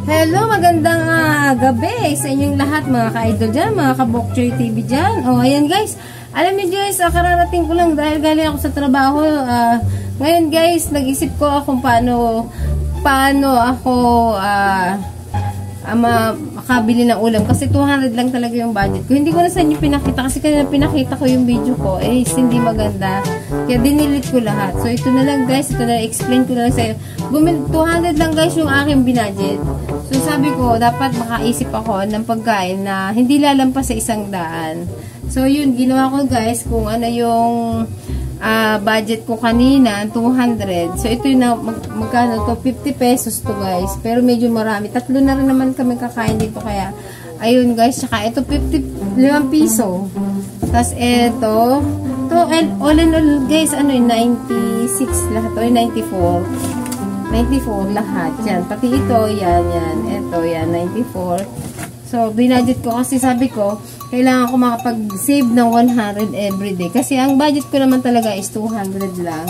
Hello, magandang gabi sa inyong lahat mga ka-idol dyan, mga ka-Bokchoy TV dyan. O, ayan guys, alam niyo guys, kararating ko lang dahil galing ako sa trabaho. Ngayon guys, nag-isip ko kung paano ako makabili ng ulam kasi 200 lang talaga yung budget ko. Hindi ko na sa inyo pinakita kasi kanina pinakita ko yung video ko hindi maganda, kaya dinilit ko lahat. So ito na lang guys, ito na explain ko na lang sa inyo. 200 lang guys yung aking binudget. So sabi ko dapat makaisip ako ng pagkain na hindi lalampas sa 100. So yun, ginawa ko guys kung ano yung budget ko kanina, 200. So, ito yung magkano to? 50 pesos to guys. Pero medyo marami. Tatlo na rin naman kami kakain dito. Kaya, ayun guys. Tsaka, ito 5 piso. Tapos, ito. All in all guys, ano yung 96 lahat. O, 94. 94 lahat. Yan. Pati ito, yan. Ito, yan. 94. So, binudget ko kasi sabi ko, kailangan ko makapag-save ng 100 everyday. Kasi ang budget ko naman talaga is 200 lang.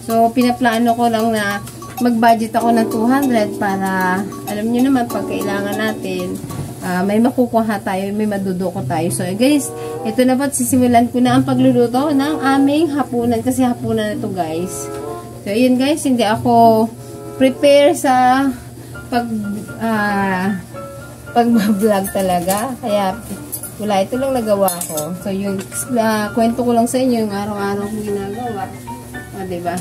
So, pinaplano ko lang na mag-budget ako ng 200 para, alam nyo naman, pag kailangan natin, may makukuha tayo, may maduduko tayo. So, guys, ito na po, sisimulan ko na ang pagluluto ng aming hapunan. Kasi hapunan na ito, guys. So, yun guys, hindi ako prepare sa pag-vlog talaga. Kaya, wala, ito lang nagawa ko. So, yung kwento ko lang sa inyo, yung araw-araw kong ginagawa. O, diba?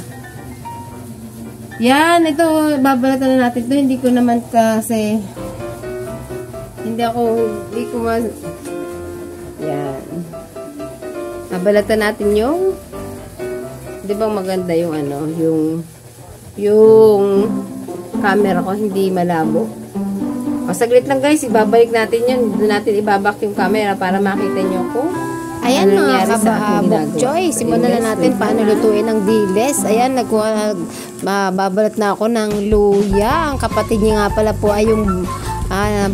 Yan, ito, babalatan na natin ito. Hindi ko naman kasi, hindi ko yan. Babalatan natin yung, di ba maganda yung ano, yung camera ko, hindi malabo. O, saglit lang guys, ibabalik natin yun. Doon natin ibabak yung camera para makita nyo kung ayan mga ka-Bokchoy, simulan na natin paano lutuin ang diles. Ayan, babalat na ako ng luya. Ang kapatid niya nga pala po ay yung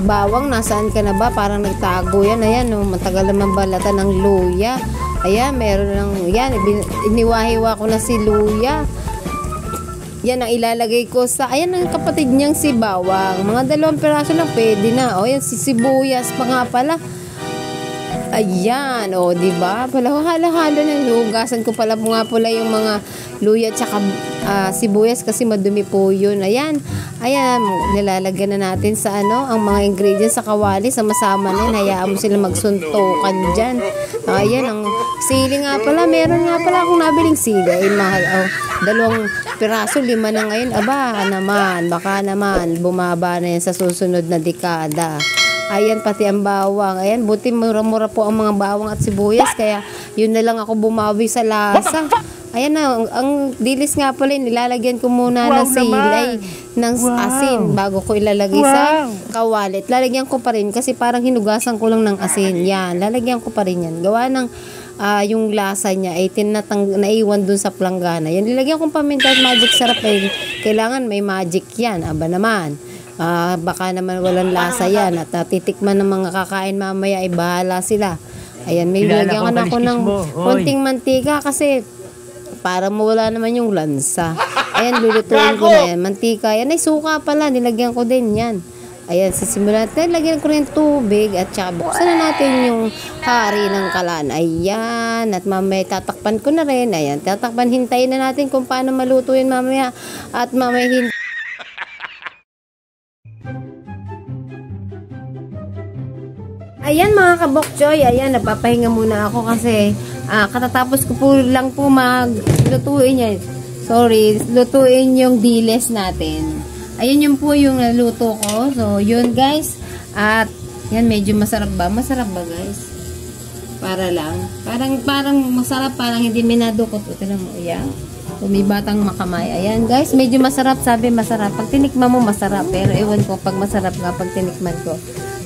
bawang. Nasaan ka na ba? Parang nagtago yan. Ayan, matagal naman balatan ng luya. Ayan, meron ng, yan, iniwahiwa ko na si luya. Yan ang ilalagay ko sa, ayan ang kapatid niyang si bawang. Mga 2 piraso lang, pwede na. O, yan, si sibuyas pa nga pala. Ayan, o, diba? Halo-halo na, lugasan ko pala po nga pala yung mga luya tsaka sibuyas kasi madumi po yun. Ayan, nilalagyan na natin sa ang mga ingredients sa kawali, sama-sama na yun. Hayaan mo sila magsuntukan dyan. Ayan, ang sili nga pala, meron nga pala akong nabiling sili. Ay, mahal, 2 piraso, 5 na ngayon. Aba, baka naman, bumaba na yan sa susunod na dekada. Ayan, pati ang bawang. Ayan, buti mura-mura po ang mga bawang at sibuyas. Kaya, yun na lang ako bumawi sa lasa. Ayan na, ang dilis nga pala, nilalagyan ko muna ng silay, ng asin, bago ko ilalagay sa kawalit. Lalagyan ko pa rin, kasi parang hinugasan ko lang ng asin. Yan, lalagyan ko pa rin yan. Gawa ng, yung lasa niya ay naiwan dun sa planggana. Yan, nilagyan kong paminta at magic sarap. Kailangan may magic yan. Aba naman. Baka naman walang lasa yan at titikman ng mga kakain mamaya ay bahala sila. Ayan, may nilagyan ako ng konting mantika kasi para mawala naman yung lansa. Ayan, lulutuin ko na yan. Mantika, yan ay suka pala, nilagyan ko din yan. Ayan, sisimulan natin, lagyan ko rin tubig at saka buksan na natin yung hari ng kalan. Ayan, at mamaya tatakpan ko na rin. Ayan, tatakpan, hintayin na natin kung paano malutuin mamaya at mamaya hintayin. Ayan mga ka-Bokchoy, ayan, napapahinga muna ako kasi katatapos ko po lang po maglutuin lutuin yung diles natin. Ayun yung po yung naluto ko. So, yun guys. At, yan, medyo masarap ba? Masarap ba guys? Para lang. Parang masarap, parang hindi minadukot. Ito na mo, ayan. May batang makamay. Ayan guys, medyo masarap, sabi masarap. Pag tinikman mo, masarap. Pero ewan ko pag masarap nga pag tinikman ko.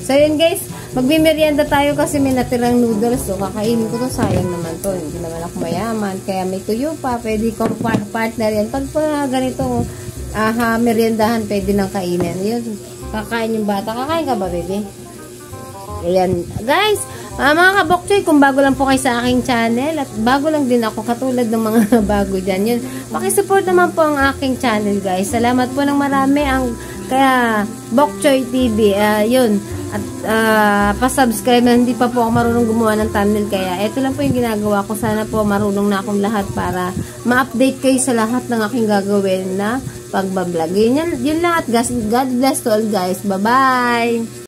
So, yun guys, magmimerienda tayo kasi may natirang noodles. So, kakainin ko to. Sayang naman to. Hindi naman ako mayaman. Kaya may tuyo pa. Pwede kong partner yan. Pag pa ganito, meriendahan, pwede nang kainin. Yun, kakain yung bata. Kakain ka ba, baby? Ayan. Guys, mga ka-Bokchoy, kung bago lang po kayo sa aking channel at bago lang din ako katulad ng mga bago dyan, yun, Pakisupport naman po ang aking channel, guys. Salamat po ng marami kaya Bok Choy TV. Yun. At pa-subscribe na hindi pa po ako marunong gumawa ng thumbnail, kaya ito lang po yung ginagawa ko. Sana po marunong na akong lahat para ma-update kayo sa lahat ng aking gagawin na pagbablog. Yun lang, at God bless to all, guys. Bye-bye!